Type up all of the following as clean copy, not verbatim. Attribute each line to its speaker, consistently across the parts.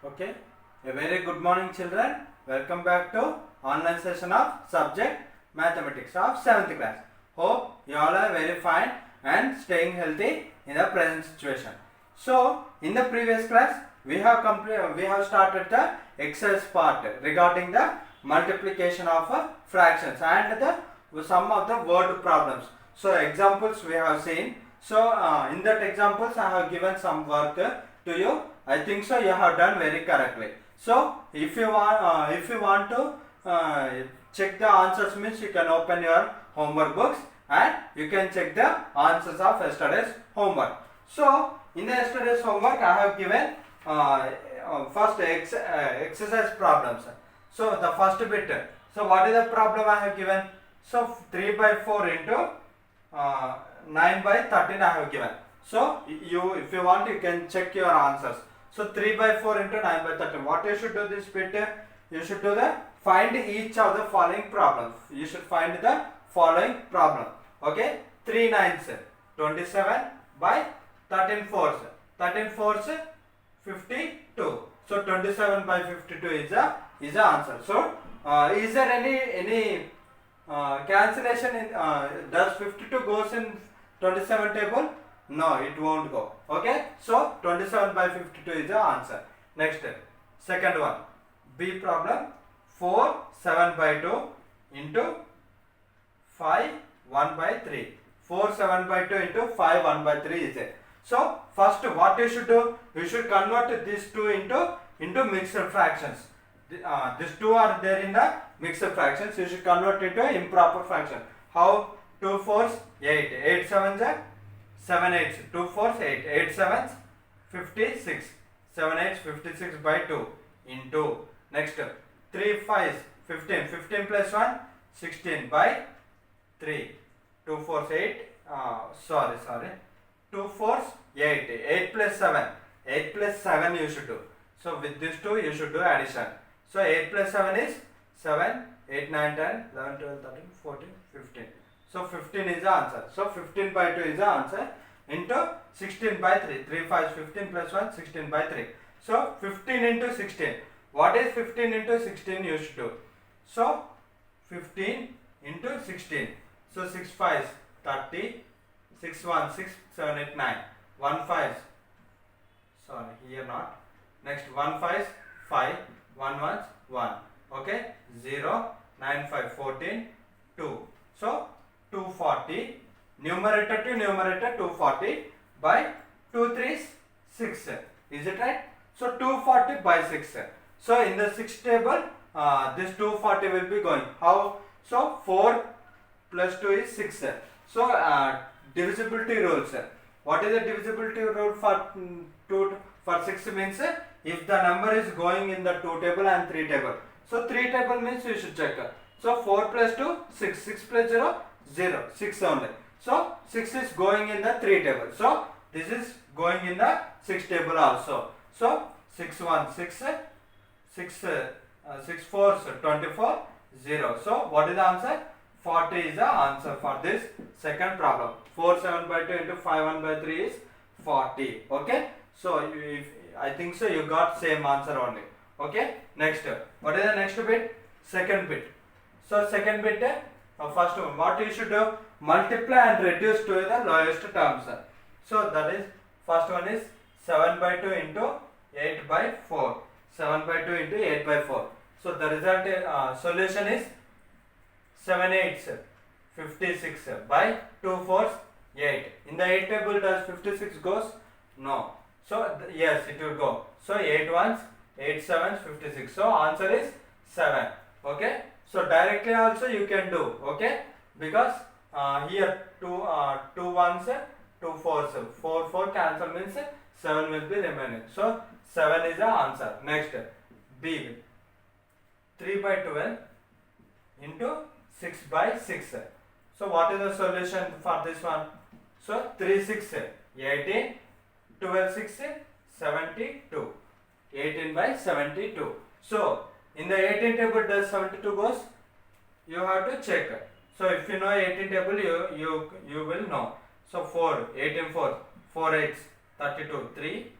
Speaker 1: Okay, a very good morning children. Welcome back to online session of subject mathematics of 7th class. Hope you all are very fine and staying healthy in the present situation. So in the previous class we have started the exercise part regarding the multiplication of fractions and the some of the word problems. So examples we have seen. So in that examples I have given some work to you. I think so you have done very correctly. So if you want to check the answers, means you can open your homework books and you can check the answers of yesterday's homework. So in the yesterday's homework I have given first exercise problems. So the first bit. So what is the problem I have given? So 3 by 4 into 9 by 13 I have given. So if you want you can check your answers. So 3 by 4 into 9 by 13. What you should do this bit? You should do the find each of the following problems. You should find the following problem. Okay. 3 nines 27 by 13 fours. 13 fours 52. So 27 by 52 is the answer. So is there any cancellation in does 52 goes in 27 table? No, it won't go. Okay, so 27 by 52 is the answer. Next, second one, B problem. 4 7 by 2 into 5 1 by 3. 4 7 by 2 into 5 1 by 3 is it. So first what you should do, you should convert these two into mixed fractions. These two are there in the mixed fractions. You should convert it to improper fraction. How? 2 fours 8, 8 sevens 7 eights, 2 fours 8, 8 sevens 56, 7 eights 56 by 2 into next 3 fives 15, 15 plus 1 16 by 3, 2 fours 8, sorry 2 fours 8, 8 plus 7, 8 plus 7 you should do. So with this 2 you should do addition. So 8 plus 7 is 7, 8, 9, 10, 11, 12, 13, 14, 15. So 15 is the answer. So 15 by 2 is the answer into 16 by 3. 3 5 15 plus 1 16 by 3. So 15 into 16. What is 15 into 16 you should do? So 15 into 16. So 6 5 30. 6 1 6 7 8 9. 1 5. Sorry, here not. Next 1 5 5. 1 1 1. Okay. 0 9 5 14 2. So 240, numerator to numerator 240 by 2 3s 6. Is it right? So 240 by 6. So in the 6th table, this 240 will be going. How? So 4 plus 2 is 6. So divisibility rules. What is the divisibility rule for 6 means if the number is going in the 2 table and 3 table. So 3 table means you should check. So 4 plus 2 6, 6 plus 0 0, 6 only. So 6 is going in the 3 table. So this is going in the 6 table also. So 6 1 6, 6 4 24 0. So what is the answer? 40 is the answer for this second problem. 4 7 by 2 into 5 1 by 3 is 40. Okay. So if I think so you got same answer only. Okay. Next, what is the next bit? Second bit. So second bit, first one, what you should do? Multiply and reduce to the lowest terms. So that is, first one is 7 by 2 into 8 by 4. 7 by 2 into 8 by 4. So the result solution is 7 eights 56 by 2 fours 8. In the 8 table does 56 goes? No. So yes, it will go. So 8 ones 8 sevens 56. So answer is 7. Okay. So directly also you can do. Okay. Because here 2 ones 2 fours 4 4 cancel means 7 will be remaining. So 7 is the answer. Next, B, 3 by 12 into 6 by 6. So what is the solution for this one? So 3 6 18, 12 6 72, 18 by 72. So in the 18 table does 72 goes? You have to check. So if you know 18 table you will know. So 4 18 4 4 8 32 3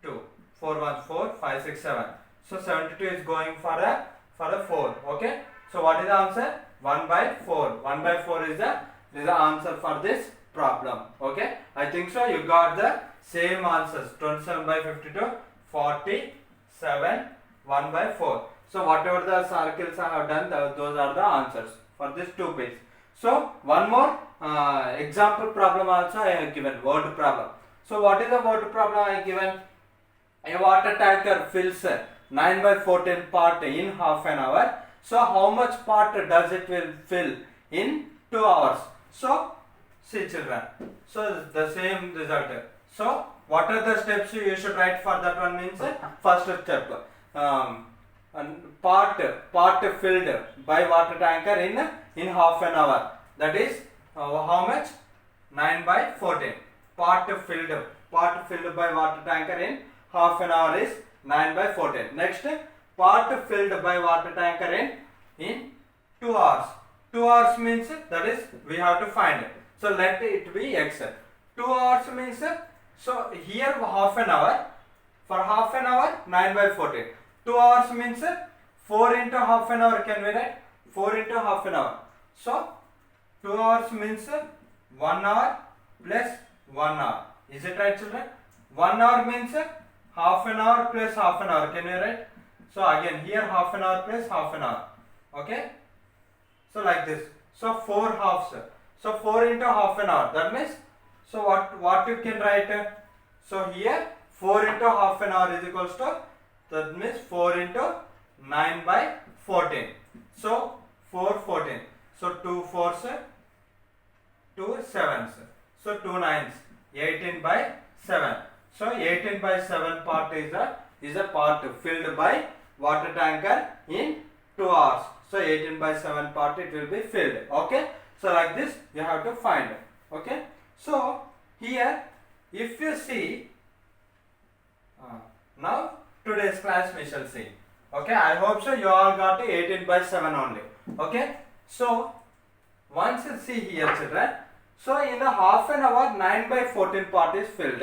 Speaker 1: 2. 4 1 4 5 6 7. So 72 is going for a 4. Okay. So what is the answer? 1 by 4. 1 by 4 is the answer for this problem. Okay. I think so. You got the same answers. 27 by 52, 47, 1 by 4. So whatever the circles I have done, those are the answers for this 2 page. So one more example problem also I have given, word problem. So what is the word problem I have given? A water tanker fills 9 by 14 part in half an hour. So how much part does it will fill in 2 hours? So see children, so the same result. So what are the steps you should write for that one means? First step, part filled by water tanker in half an hour. That is how much? 9 by 14. Part filled by water tanker in half an hour is 9 by 14. Next, part filled by water tanker in 2 hours. 2 hours means that is we have to find it. So let it be x. 2 hours means, so here half an hour. For half an hour 9 by 14. 2 hours means 4 into half an hour, can we write? 4 into half an hour. So 2 hours means 1 hour plus 1 hour. Is it right children? 1 hour means half an hour plus half an hour, can you write? So again here half an hour plus half an hour. Okay. So like this. So 4 halves. So 4 into half an hour. That means, so what you can write? So here 4 into half an hour is equals to, that means 4 into 9 by 14. So 4 14. So 2 4s, 2 7s. So 2 9s, 18 by 7. So 18 by 7 part is a part filled by water tanker in 2 hours. So 18 by 7 part it will be filled. Okay. So like this you have to find. Okay. So here if you see, now today's class we shall see. Okay. I hope so you all got 18 by 7 only. Okay. So once you see here children, so in the half an hour 9 by 14 part is filled,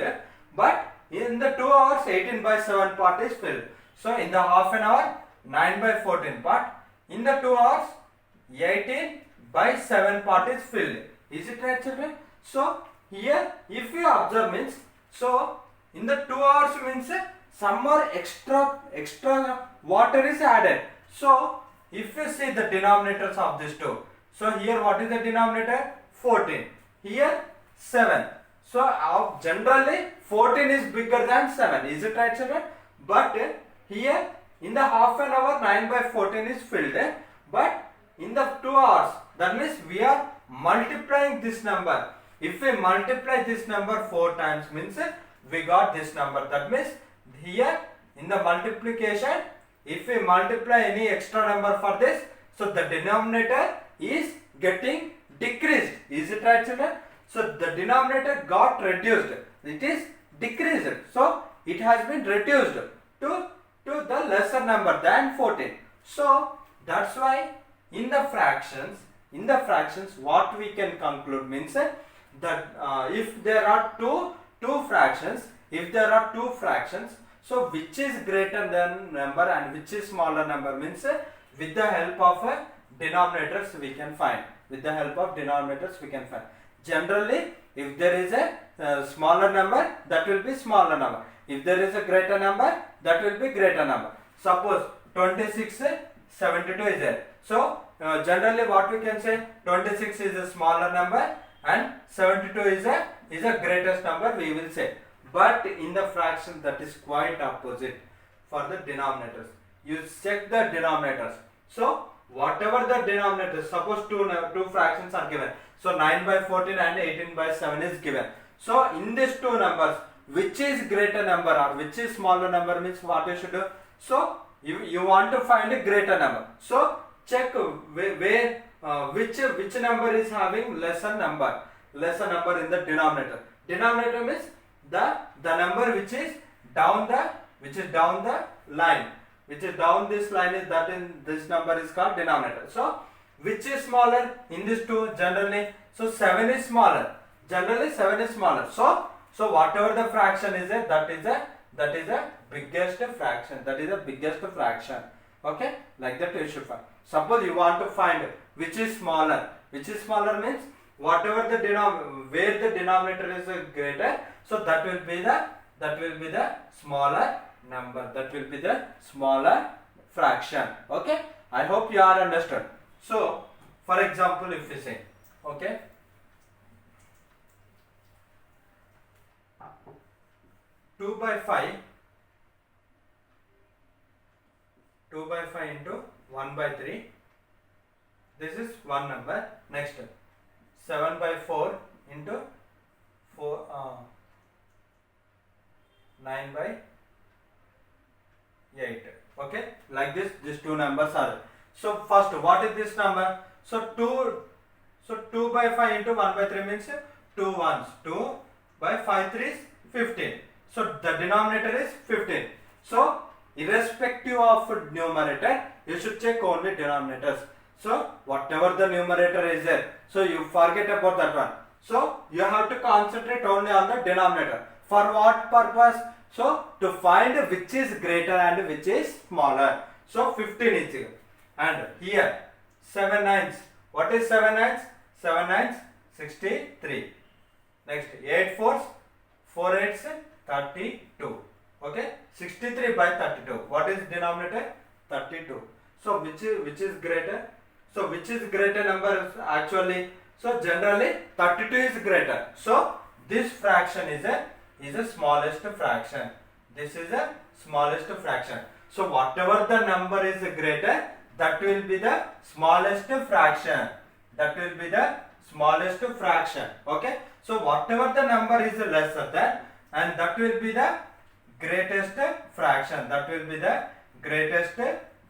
Speaker 1: but in the 2 hours 18 by 7 part is filled. So in the half an hour 9 by 14 part, in the 2 hours 18 by 7 part is filled. Is it right children? So here if you observe means, so in the 2 hours means some more extra water is added. So if you see the denominators of this two, so here what is the denominator? 14. Here 7. So generally 14 is bigger than 7. Is it right children? But here in the half an hour 9 by 14 is filled, but in the 2 hours, that means we are multiplying this number. If we multiply this number 4 times means we got this number. That means here in the multiplication, if we multiply any extra number for this, so the denominator is getting decreased. Is it right children? So the denominator got reduced. It is decreased. So it has been reduced to the lesser number than 14. So that's why in the fractions what we can conclude means that if there are two fractions, so which is greater than number and which is smaller number means with the help of denominators we can find. Generally if there is a smaller number, that will be smaller number. If there is a greater number, that will be greater number. Suppose 26 72 is there. So generally what we can say, 26 is a smaller number and 72 is a greatest number we will say. But in the fraction that is quite opposite for the denominators. You check the denominators. So whatever the denominators, suppose two fractions are given. So 9 by 14 and 18 by 7 is given. So in these two numbers, which is greater number or which is smaller number means what you should do? So you want to find a greater number. So check where which number is having lesser number in the denominator. Denominator means the number which is down the line, which is down this line, is that in this number is called denominator. So which is smaller in these two generally? So 7 is smaller. Generally 7 is smaller. So whatever the fraction is there, that is a that is the biggest fraction. That is the biggest fraction. Okay, like that you should find. Suppose you want to find which is smaller. Which is smaller means whatever the where the denominator is greater, so that will be the smaller number. That will be the smaller fraction. Okay, I hope you are understood. So, for example, if we say, okay, 2 by 5 into 1 by 3, this is one number. Next, 7 by 4 into 9 by 8. Okay, like this, these two numbers are. So first, what is this number? So 2 by 5 into 1 by 3 means 2 ones. 2 by 5 3 is 15. So the denominator is 15. So irrespective of numerator, you should check only denominators. So whatever the numerator is there, so you forget about that one. So you have to concentrate only on the denominator. For what purpose? So to find which is greater and which is smaller. So 15 is here. And here 7 nines. What is 7 nines? 7 nines 63. Next 8 fours, 4 eights 32. Okay, 63 by 32. What is denominator? 32. So which is greater? So which is greater number actually? So generally 32 is greater. So this fraction is a smallest fraction. This is a smallest fraction. So whatever the number is greater, that will be the smallest fraction. That will be the smallest fraction. Okay. So whatever the number is lesser than, and that will be the greatest fraction. That will be the greatest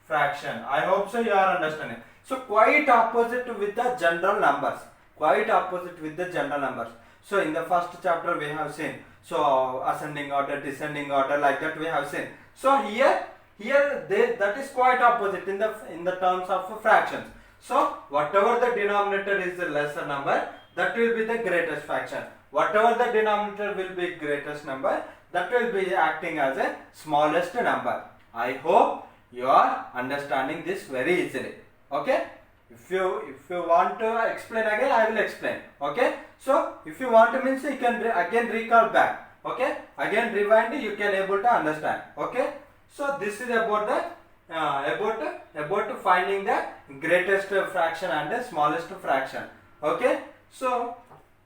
Speaker 1: fraction. I hope so you are understanding. So quite opposite with the general numbers. Quite opposite with the general numbers. So in the first chapter we have seen. So ascending order, descending order, like that we have seen. So here that is quite opposite in the terms of fractions. So whatever the denominator is the lesser number, that will be the greatest fraction. Whatever the denominator will be greatest number, that will be acting as a smallest number. I hope you are understanding this very easily. Okay. If you want to explain again, I will explain. Okay. So if you want to means you can again recall back. Okay. Again rewind, you can able to understand. Okay. So this is about the about finding the greatest fraction and the smallest fraction. Okay. So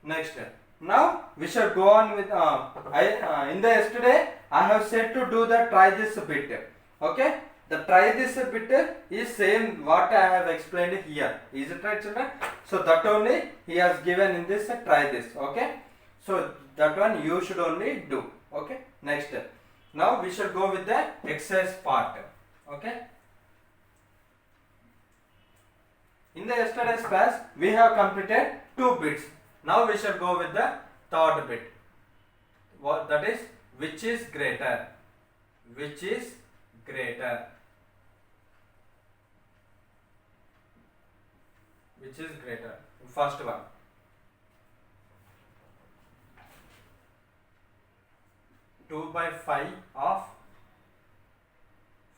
Speaker 1: next, now we shall go on with in the yesterday I have said to do the try this bit. Okay. The try this bit is same what I have explained here. Is it right, children? So that only he has given in this try this. Okay. So that one you should only do. Okay. Next. Now we shall go with the exercise part. Okay. In the yesterday's class we have completed 2 bits. Now we shall go with the third bit. What that is? Which is greater? Which is greater? Which is greater? First one. Two by 5 of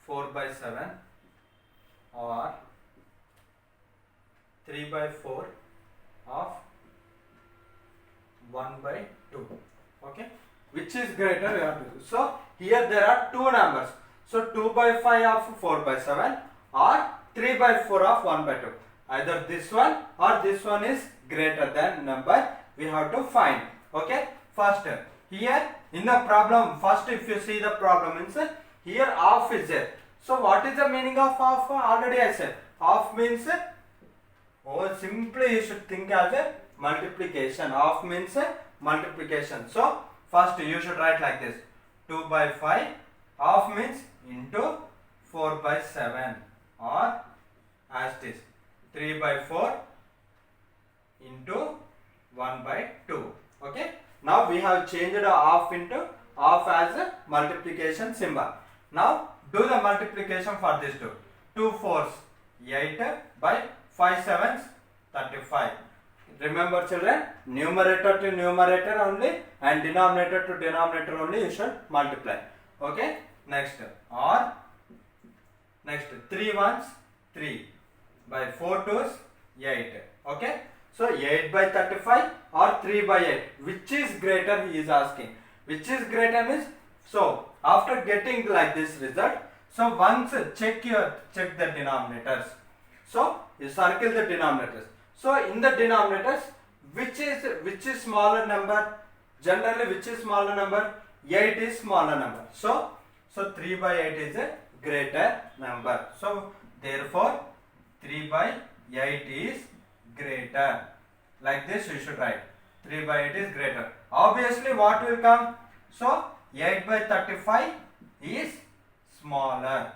Speaker 1: 4 by 7 or 3 by 4 of 1 by 2. Okay. Which is greater? We have to do. So here there are two numbers. So 2 by 5 of 4 by 7 or 3 by 4 of 1 by 2. Either this one or this one is greater than number we have to find. Okay. First, here in the problem, first if you see the problem means here half is there. So what is the meaning of half? Already I said half means simply you should think as a multiplication. Half means multiplication. So first you should write like this: 2 by 5 half means into 4 by 7 or as it is 3 by 4 into 1 by 2. Okay. Now we have changed a half into half as a multiplication symbol. Now do the multiplication for these two. 2 fours 8 by 5 sevens 35. Remember children, numerator to numerator only and denominator to denominator only you should multiply. Okay, next, or next 3 ones 3 by 4 twos 8. Okay, so 8 by 35 or 3 by 8, which is greater he is asking. Which is greater means, so after getting like this result, so once check the denominators. So you circle the denominators. So in the denominators, which is smaller number? Generally, which is smaller number? 8 is smaller number. So 3 by 8 is a greater number. So therefore 3 by 8 is greater. Like this you should write. 3 by 8 is greater. Obviously what will come? So 8 by 35 is smaller.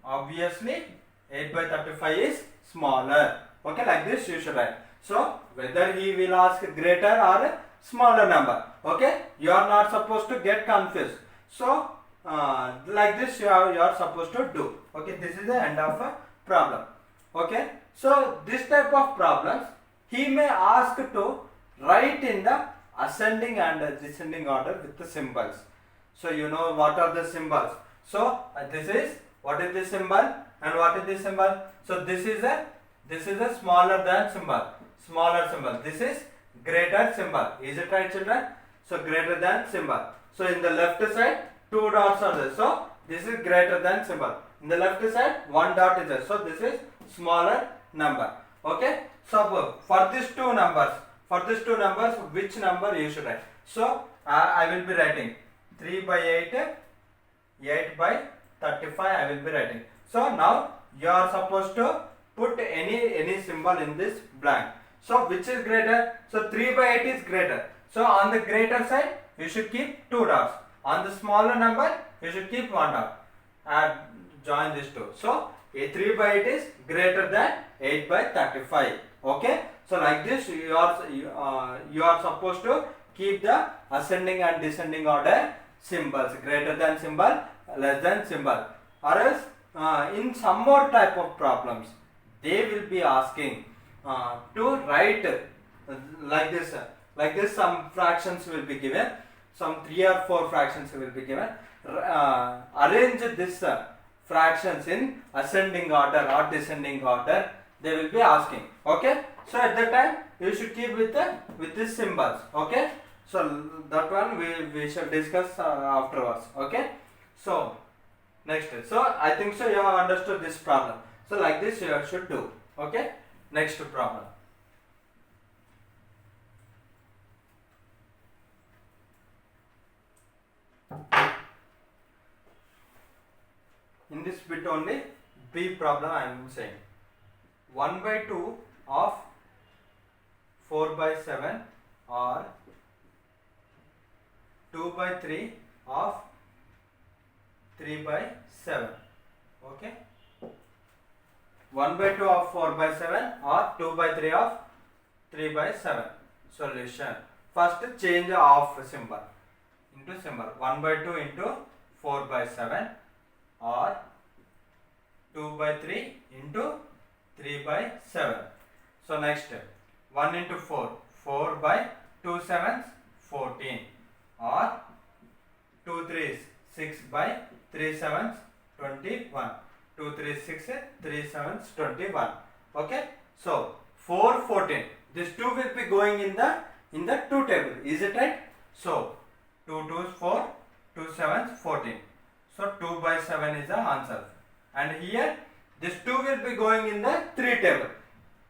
Speaker 1: Obviously 8 by 35 is smaller. Okay, like this you should write. So whether he will ask greater or a smaller number. Okay, you are not supposed to get confused. So like this you are supposed to do. Okay, this is the end of a problem. Okay, so this type of problems he may ask to write in the ascending and descending order with the symbols. So you know what are the symbols. So this is, what is this symbol and what is this symbol? So this is a smaller than symbol, smaller symbol. This is greater symbol. Is it right, children? So greater than symbol. So in the left side 2 dots are there. So this is greater than symbol. In the left side 1 dot is there. So this is smaller number. Okay. So for these two numbers, which number you should write? So I will be writing 3 by 8, 8 by 35 I will be writing. So now you are supposed to put any symbol in this blank. So which is greater? So 3 by 8 is greater. So on the greater side you should keep 2 dots. On the smaller number you should keep 1 dot. Add, join these two. So 3 by 8 is greater than 8 by 35. Okay. So like this you are supposed to keep the ascending and descending order symbols. Greater than symbol, less than symbol. Or else in some more type of problems they will be asking to write like this some fractions will be given, some 3 or 4 fractions will be given. Arrange this fractions in ascending order or descending order, they will be asking. Okay, so at that time you should keep with these symbols. Okay, so that one we shall discuss afterwards. Okay, so next, so I think so you have understood this problem. So like this you should do. Okay, next problem. In this bit only, B problem I am saying. 1 by 2 of 4 by 7 or 2 by 3 of 3 by 7. Okay. 1 by 2 of 4 by 7 or 2 by 3 of 3 by 7. Solution. First change of symbol into symbol. 1 by 2 into 4 by 7 or 2 by 3 into 3 by 7. So next 1 into 4, 4 by 2 sevens 14 or 2 3s 6 by 3 sevens 21. 2 3 6, 3 sevens 21. Okay. So 4 14. This 2 will be going in the 2 table. Is it right? So 2 2s 4, 2 sevens 14. So 2 by 7 is the answer. And here this 2 will be going in the 3 table.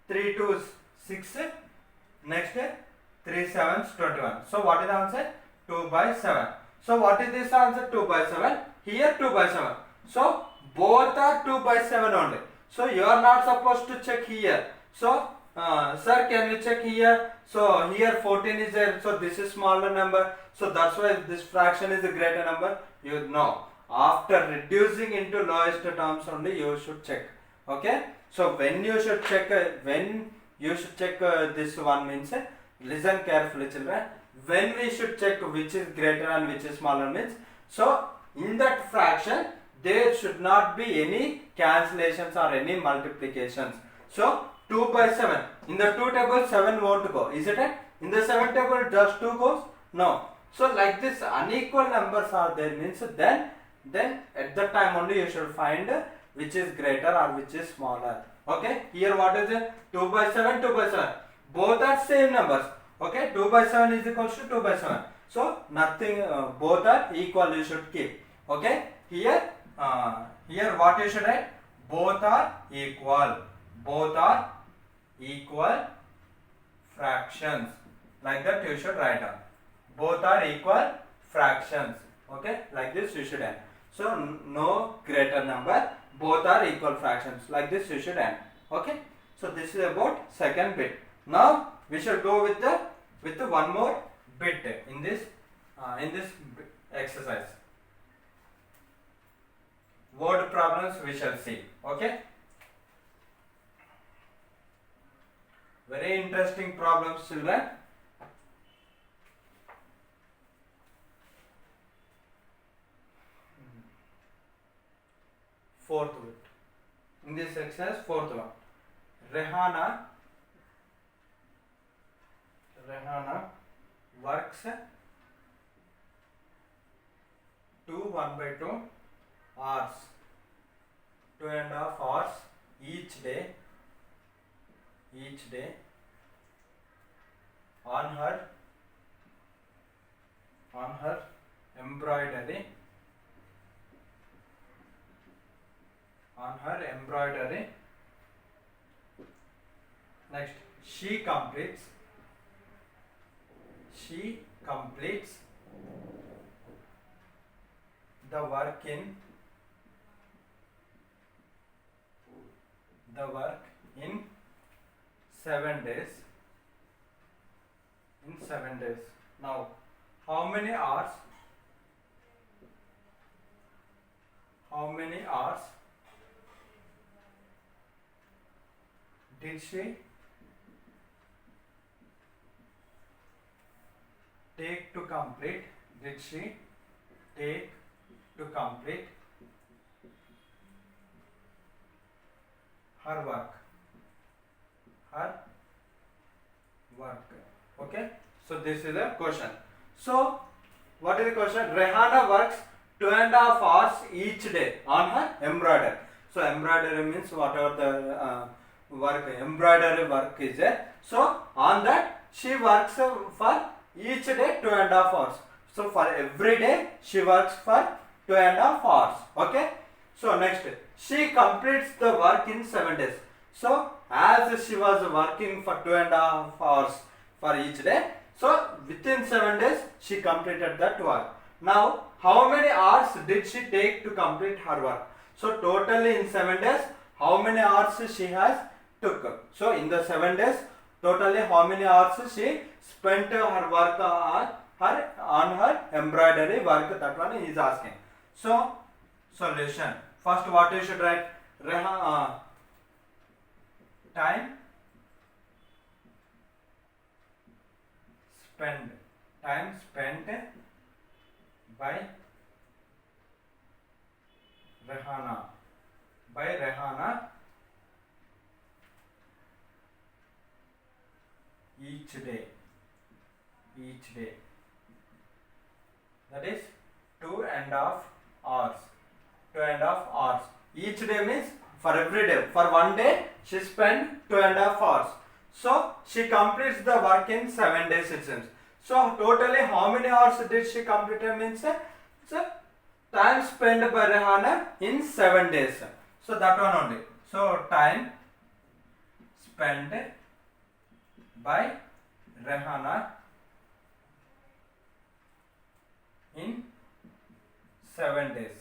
Speaker 1: 3 2s 6. Next 3 sevens 21. So what is the answer? 2 by 7. So what is this answer? 2 by 7. Here 2 by 7. So both are 2 by 7 only. So you are not supposed to check here. So sir, can you check here? So here 14 is there. So this is smaller number. So that's why this fraction is a greater number. You know. After reducing into lowest terms only you should check. Okay. So when you should check this one means listen carefully, children. When we should check which is greater and which is smaller means, so in that fraction there should not be any cancellations or any multiplications. So 2 by 7. In the 2 table 7 won't go. Is it right? In the 7 table does 2 goes? No. So like this unequal numbers are there means then at that time only you should find which is greater or which is smaller. Okay, here what is it? 2 by 7, 2 by 7. Both are same numbers. Okay, 2 by 7 is equals to 2 by 7. So nothing, both are equal you should keep. Okay, here what you should write? Both are equal. Both are equal fractions. Like that you should write down. Both are equal fractions. Okay, like this you should end. So no greater number. Both are equal fractions. Like this you should end. Okay. So this is about second bit. Now we should go with the one more bit in this exercise. Word problems we shall see. Okay. Very interesting problems, children. Fourth bit. In this exercise, fourth one. Rehana works 1 by 2 hours, 2.5 hours each day on her embroidery. Next, she completes the work in 7 days. Now, how many hours did she take to complete her work? Okay, so this is a question. So what is the question? Rehana works 2.5 hours each day on her embroidery. So embroidery means whatever the embroidery work is there. So on that she works for each day 2.5 hours. So for every day she works for 2.5 hours. Okay. So next, she completes the work in 7 days. So as she was working for 2.5 hours for each day, so within 7 days she completed that work. Now how many hours did she take to complete her work? So totally in 7 days, how many hours she has took? So in the 7 days, totally how many hours she spent her work on her embroidery work? That one is asking. So solution. First, what you should write? Time spent by Rehana each day. That is 2.5 hours. 2.5 hours. Each day means for every day. For one day she spent 2.5 hours. So she completes the work in 7 days it seems. So totally how many hours did she complete? Means so time spent by Rehana in 7 days. So that one only. So time spent by Rehana in 7 days.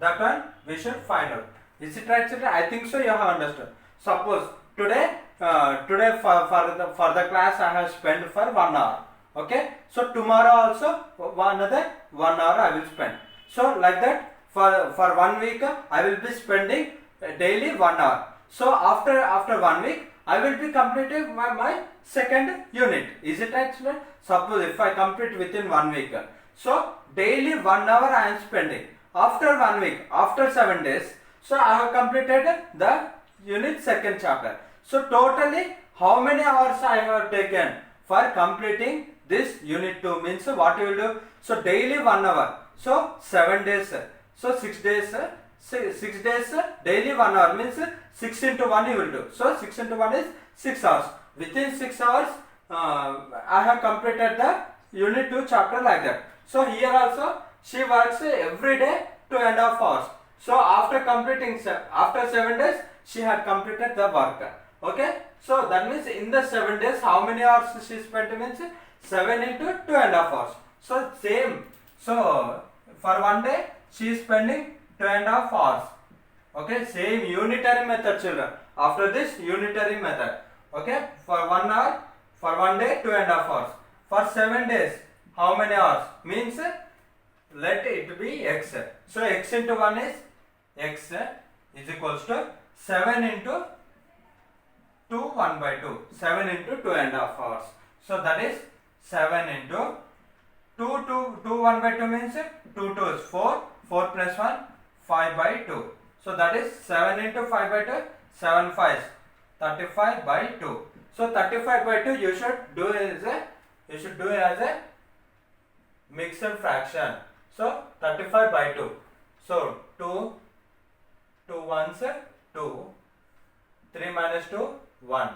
Speaker 1: That one we should find out. Is it right, children? I think so. You have understood. Suppose today for the class I have spent for 1 hour. Okay. So tomorrow also another 1 hour I will spend. So like that for 1 week I will be spending daily 1 hour. So after 1 week I will be completing my second unit. Is it right, children? Suppose if I complete within 1 week. So daily 1 hour I am spending. After 1 week, after 7 days, so I have completed the unit second chapter. So totally how many hours I have taken for completing this unit 2 means what you will do? So daily 1 hour. So 7 days. So 6 days. 6 days daily 1 hour means 6 into 1 you will do. So 6 into 1 is 6 hours. Within 6 hours I have completed the unit 2 chapter like that. So here also she works every day 2.5 hours. So after completing after 7 days she had completed the work. Okay. So that means in the 7 days how many hours she spent means 7 into 2.5 hours. So same. So for 1 day she is spending 2.5 hours. Okay, same unitary method children. After this unitary method. Okay, for 1 hour, for 1 day 2.5 hours. For 7 days, how many hours? Means let it be x. So x into 1 is x is equals to 7 into 2 1 by 2. 7 into 2.5 hours. So that is 7 into 2 1 by 2 means 2 2 is 4. 4 plus 1 5 by 2. So that is 7 into 5 by 2, 7 5s, 35 by 2. So 35 by 2 you should do as a mixed fraction. So 35 by 2. So 2 ones 2, 3 minus 2 1.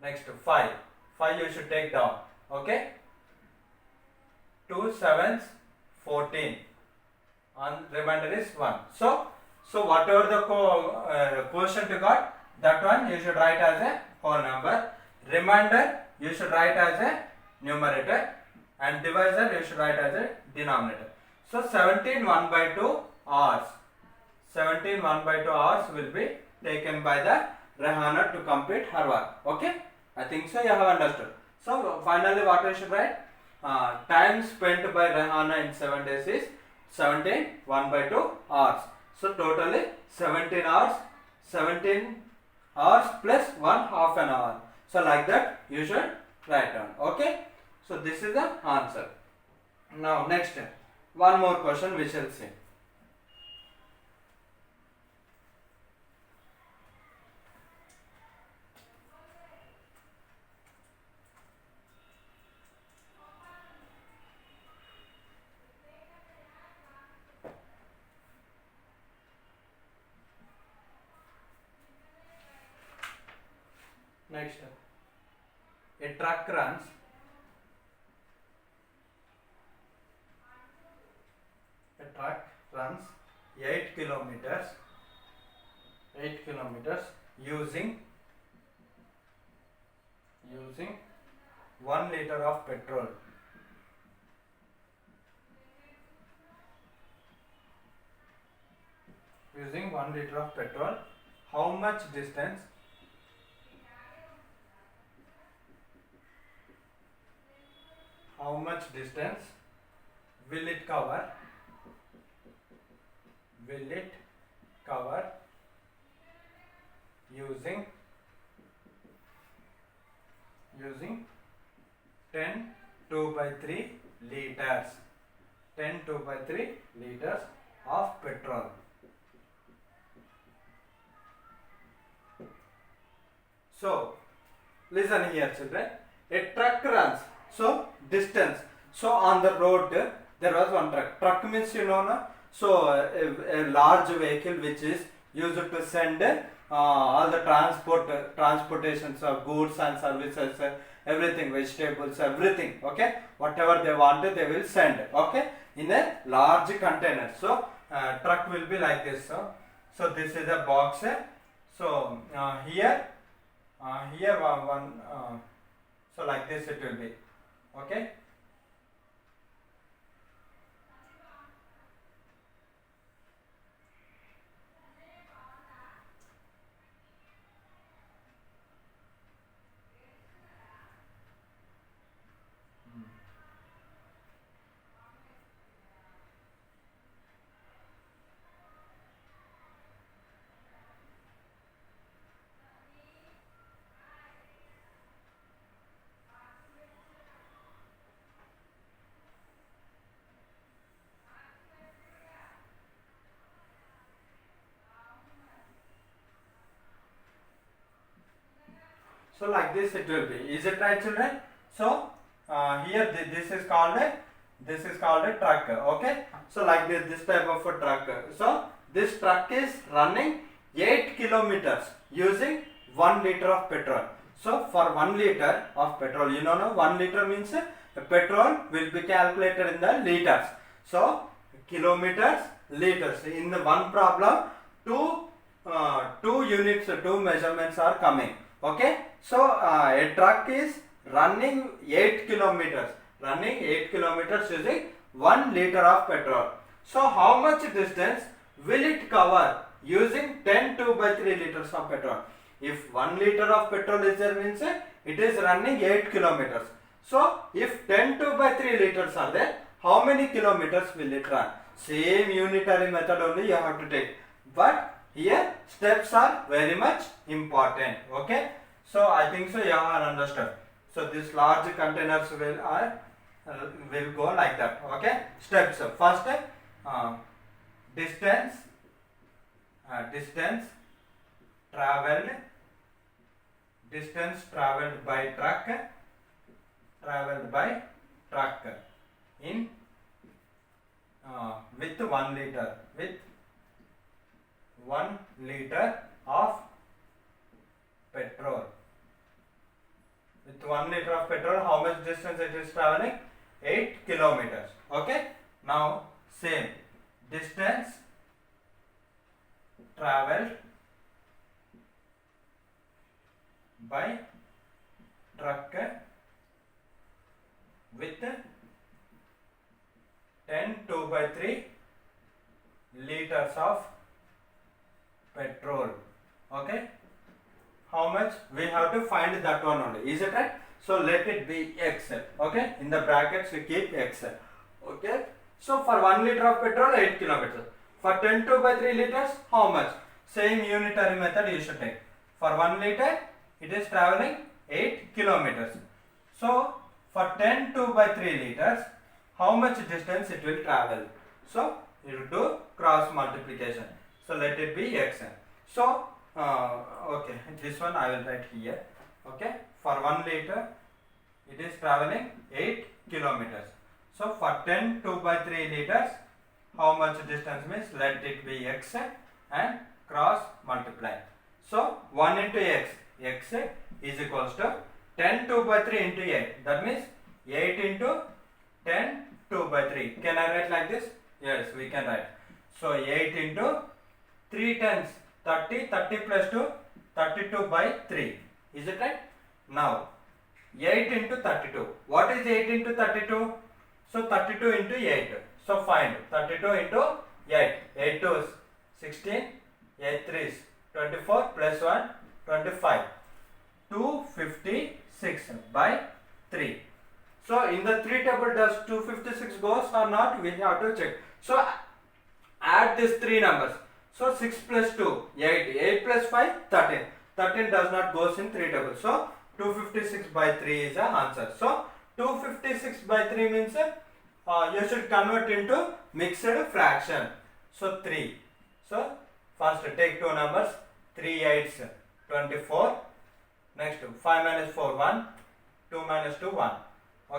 Speaker 1: Next 5. 5 you should take down. Okay. 2 sevens 14. And remainder is 1. So whatever the quotient you got, that one you should write as a whole number. Remainder you should write as a numerator, and divisor you should write as a denominator. So 17 1 by 2 hours. 17 1 by 2 hours will be taken by the Rehana to complete her work. Okay? I think so you have understood. So finally what I should write? Time spent by Rehana in 7 days is 17 1 by 2 hours. So totally 17 hours, 17 hours plus 1 half an hour. So like that you should write down. Okay. So this is the answer. Now next one more question we shall see. Next, a truck runs 8 kilometers using 1 liter of petrol. Using 1 liter of petrol, how much distance will it cover using 10 2 by 3 liters 10 2 by 3 liters of petrol. So listen here children, a truck runs, so distance. So on the road there was one truck means you know no? So a large vehicle which is used to send all the transportations of goods and services, everything, vegetables, everything, okay, whatever they wanted they will send, okay, in a large container. So truck will be like this. So this is a box. So here one so like this it will be, okay. So like this it will be. Is it right children? So here this is called a truck. Okay, so like this type of a truck. So this truck is running 8 kilometers using 1 liter of petrol. So for 1 liter of petrol, you know, no, 1 liter means petrol will be calculated in the liters. So kilometers, liters. In the one problem, two units, two measurements are coming. Okay, so a truck is running 8 kilometers, using 1 liter of petrol. So how much distance will it cover using 10 2/3 liters of petrol? If 1 liter of petrol is there, means it is running 8 kilometers. So if 10 2/3 liters are there, how many kilometers will it run? Same unitary method only you have to take, but here steps are very much important. Okay, so I think so you have understood. So this large containers will go like that. Okay, steps. First, distance traveled by truck, in with 1 liter, of petrol. With 1 liter of petrol, how much distance it is traveling? 8 kilometers. Okay, now same distance traveled by truck with 10 2/3 liters of petrol. Okay, how much? We have to find that one only. Is it right? So let it be x. Okay, in the brackets we keep x. Okay, so for 1 liter of petrol, 8 kilometers. For 10 2/3 liters, how much? Same unitary method you should take. For 1 liter, it is traveling 8 kilometers. So for 10 2/3 liters, how much distance it will travel? So you will do cross multiplication. So let it be x. So okay, this one I will write here. Okay, for 1 liter, it is traveling 8 kilometers. So for 10 2/3 liters, how much distance means? Let it be x and cross multiply. So 1 into x is equals to 10 2/3 into 8. That means 8 into 10 2/3. Can I write like this? Yes, we can write. So 8 into 3 tens 30, 30 plus 2, 32/3. Is it right? Now 8 into 32. What is 8 into 32? So 32 into 8. So find 32 into 8. 8 2 is 16, 8 3 is 24 plus 1, 25. 256/3. So in the 3 table, does 256 goes or not? We have to check. So add these 3 numbers. So 6 plus 2, 8. 8 plus 5, 13. 13 does not goes in 3 tables. So 256/3 is the answer. So 256/3 means you should convert into mixed fraction. So 3. So first take 2 numbers. 3 8s 24. Next 5 minus 4 1. 2 minus 2 1.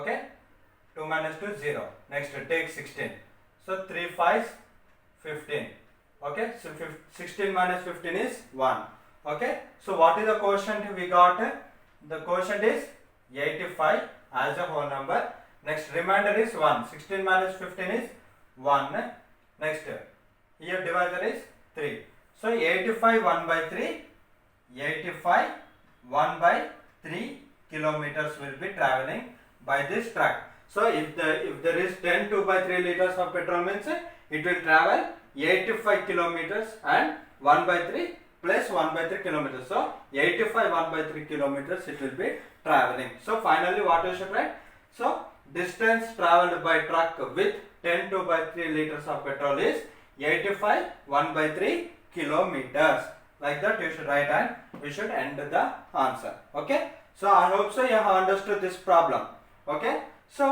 Speaker 1: Okay. 2 minus 2 0. Next take 16. So 3 5s 15. Okay, so 16 minus 15 is 1. Okay, so what is the quotient we got? The quotient is 85 as a whole number. Next remainder is 1. 16 minus 15 is 1. Next here divisor is 3. So 85 1/3. 85 1/3 kilometers will be traveling by this truck. So if there is 10 2/3 liters of petrol, means it will travel 85 kilometers and 1/3 plus 1/3 kilometers. So 85 1/3 kilometers it will be traveling. So finally what you should write? So distance traveled by truck with 10 2/3 liters of petrol is 85 1/3 kilometers. Like that you should write and we should end the answer. Okay. So I hope so you have understood this problem. Okay. So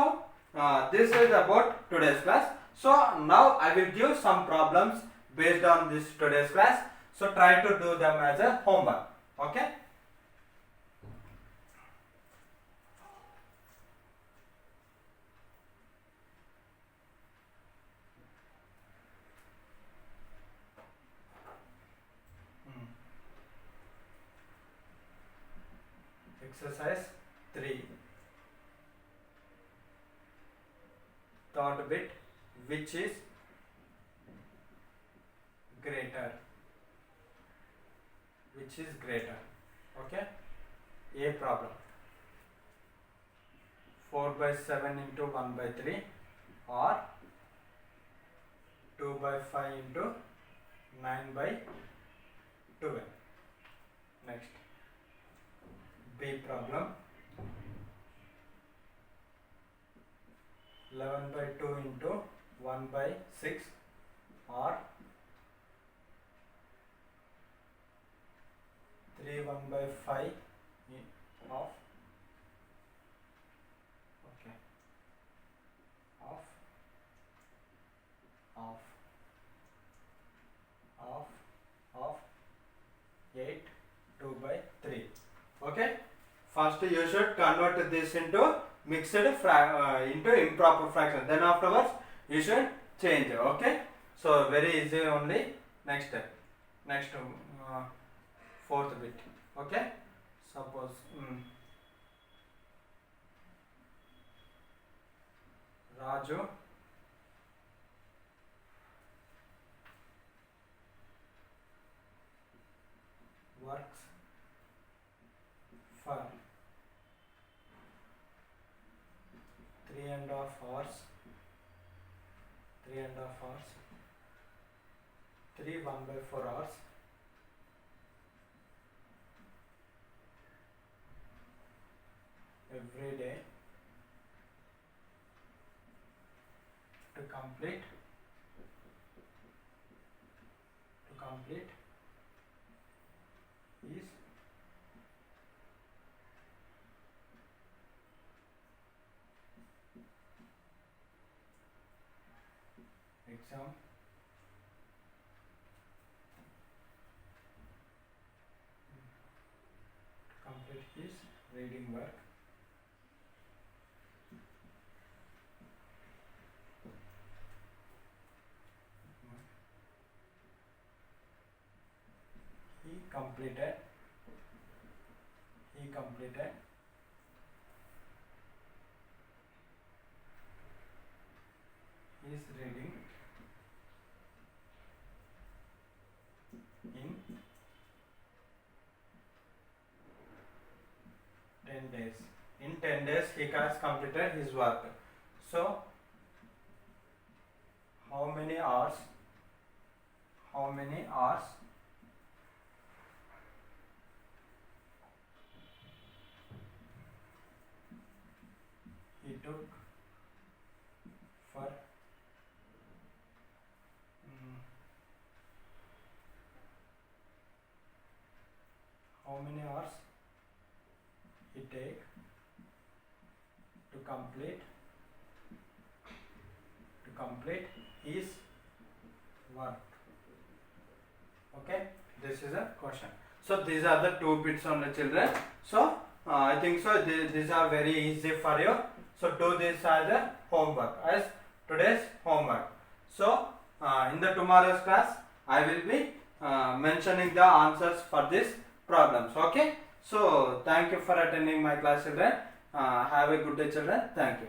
Speaker 1: this is about today's class. So now I will give some problems based on this today's class. So try to do them as a homework. Okay. exercise 3. Third bit, which is greater? Which is greater? Okay. A problem. 4/7 into 1/3 or 2/5 into 9/12. Next, B problem. 11/2 into 1/6 or 3 1/5 of okay of 8 2/3. Okay, first you should convert this into mixed into improper fraction, then afterwards you should change. Okay, so very easy only. Next fourth bit. Okay, suppose Raju works for 3.5 hours, 3 1/4 hours every day to complete his exam reading work. He completed his reading in 10 days. In 10 days he has completed his work. So how many hours he took for how many hours he take to complete his work. Okay, this is a question. So these are the two bits on the children. So I think so these are very easy for you. So do this as a homework, as today's homework. So in the tomorrow's class I will be mentioning the answers for these problems. Okay, so thank you for attending my class, children. Have a good day, children. Thank you.